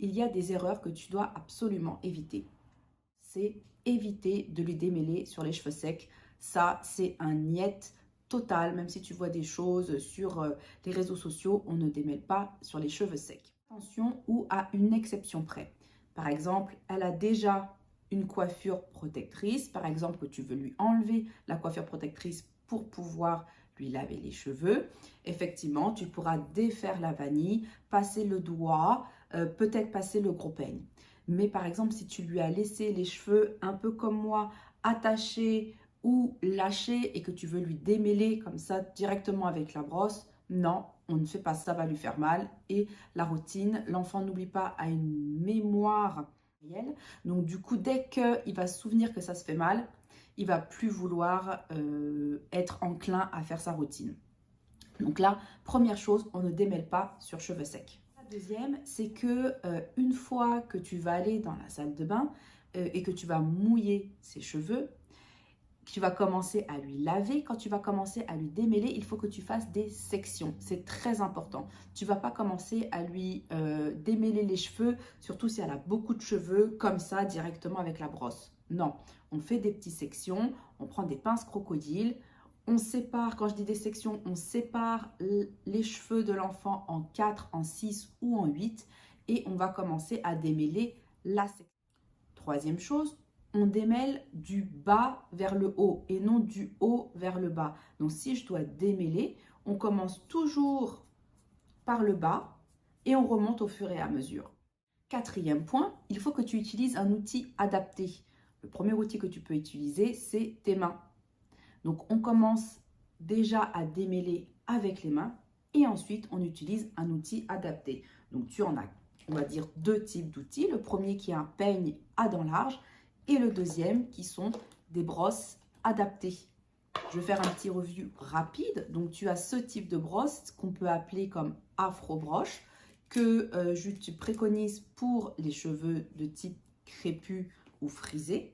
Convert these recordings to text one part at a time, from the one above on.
il y a des erreurs que tu dois absolument éviter. C'est éviter de lui démêler sur les cheveux secs. Ça, c'est un niet total. Même si tu vois des choses sur les réseaux sociaux, on ne démêle pas sur les cheveux secs. Attention, ou à une exception près. Par exemple, elle a déjà une coiffure protectrice. Par exemple, que tu veux lui enlever la coiffure protectrice pour pouvoir lui laver les cheveux. Effectivement, tu pourras défaire la vanille, passer le doigt, peut-être passer le gros peigne. Mais par exemple, si tu lui as laissé les cheveux un peu comme moi, attachés ou lâchés et que tu veux lui démêler comme ça directement avec la brosse, non, on ne fait pas ça, ça va lui faire mal. Et la routine, l'enfant n'oublie pas, a une mémoire réelle. Donc du coup, dès qu'il va se souvenir que ça se fait mal, il va plus vouloir être enclin à faire sa routine. Donc là, première chose, on ne démêle pas sur cheveux secs. La deuxième, c'est que une fois que tu vas aller dans la salle de bain et que tu vas mouiller ses cheveux, tu vas commencer à lui laver. Quand tu vas commencer à lui démêler, il faut que tu fasses des sections. C'est très important. Tu ne vas pas commencer à lui démêler les cheveux, surtout si elle a beaucoup de cheveux, comme ça, directement avec la brosse. Non, on fait des petites sections, on prend des pinces crocodiles, on sépare, quand je dis des sections, on sépare les cheveux de l'enfant en 4, en 6 ou en 8 et on va commencer à démêler la section. Troisième chose, on démêle du bas vers le haut et non du haut vers le bas. Donc si je dois démêler, on commence toujours par le bas et on remonte au fur et à mesure. Quatrième point, il faut que tu utilises un outil adapté. Le premier outil que tu peux utiliser, c'est tes mains. Donc on commence déjà à démêler avec les mains et ensuite on utilise un outil adapté. Donc tu en as, on va dire, deux types d'outils. Le premier qui est un peigne à dents larges et le deuxième qui sont des brosses adaptées. Je vais faire un petit review rapide. Donc tu as ce type de brosse qu'on peut appeler comme afro-broche que je te préconise pour les cheveux de type crépus ou frisés.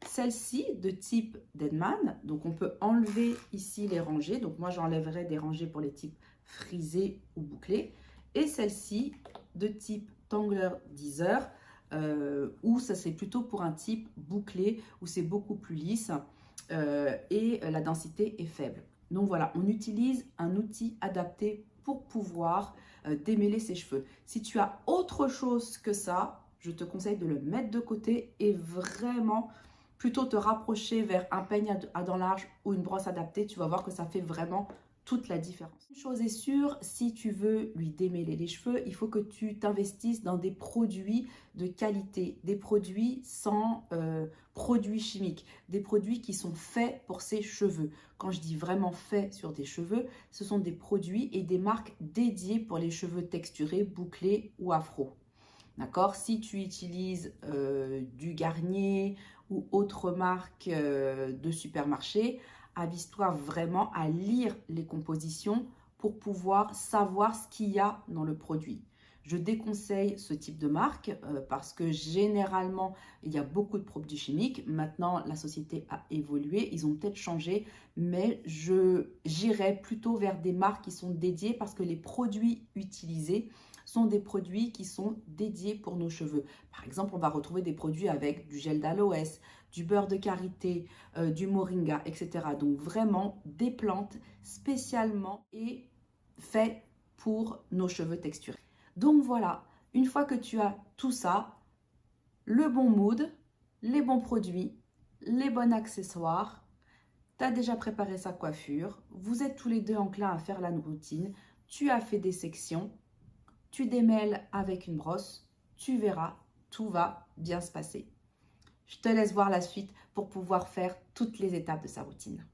Celle-ci de type Deadman, donc on peut enlever ici les rangées. Donc moi j'enlèverai des rangées pour les types frisés ou bouclés. Et celle-ci de type Tangler Deezer, où ça c'est plutôt pour un type bouclé, où c'est beaucoup plus lisse et la densité est faible. Donc voilà, on utilise un outil adapté pour pouvoir démêler ses cheveux. Si tu as autre chose que ça, je te conseille de le mettre de côté et vraiment plutôt te rapprocher vers un peigne à dents larges ou une brosse adaptée. Tu vas voir que ça fait vraiment toute la différence. Une chose est sûre, si tu veux lui démêler les cheveux, il faut que tu t'investisses dans des produits de qualité, des produits sans produits chimiques, des produits qui sont faits pour ses cheveux. Quand je dis vraiment faits sur des cheveux, ce sont des produits et des marques dédiées pour les cheveux texturés, bouclés ou afro. D'accord? Si tu utilises du Garnier ou autre marque de supermarché, avise-toi vraiment à lire les compositions pour pouvoir savoir ce qu'il y a dans le produit. Je déconseille ce type de marque parce que généralement, il y a beaucoup de produits chimiques. Maintenant, la société a évolué, ils ont peut-être changé, mais j'irai plutôt vers des marques qui sont dédiées parce que les produits utilisés sont des produits qui sont dédiés pour nos cheveux. Par exemple, on va retrouver des produits avec du gel d'aloès, du beurre de karité, du moringa, etc. Donc vraiment des plantes spécialement et faites pour nos cheveux texturés. Donc voilà, une fois que tu as tout ça, le bon mood, les bons produits, les bons accessoires, tu as déjà préparé sa coiffure, vous êtes tous les deux enclins à faire la routine, tu as fait des sections, tu démêles avec une brosse, tu verras, tout va bien se passer. Je te laisse voir la suite pour pouvoir faire toutes les étapes de sa routine.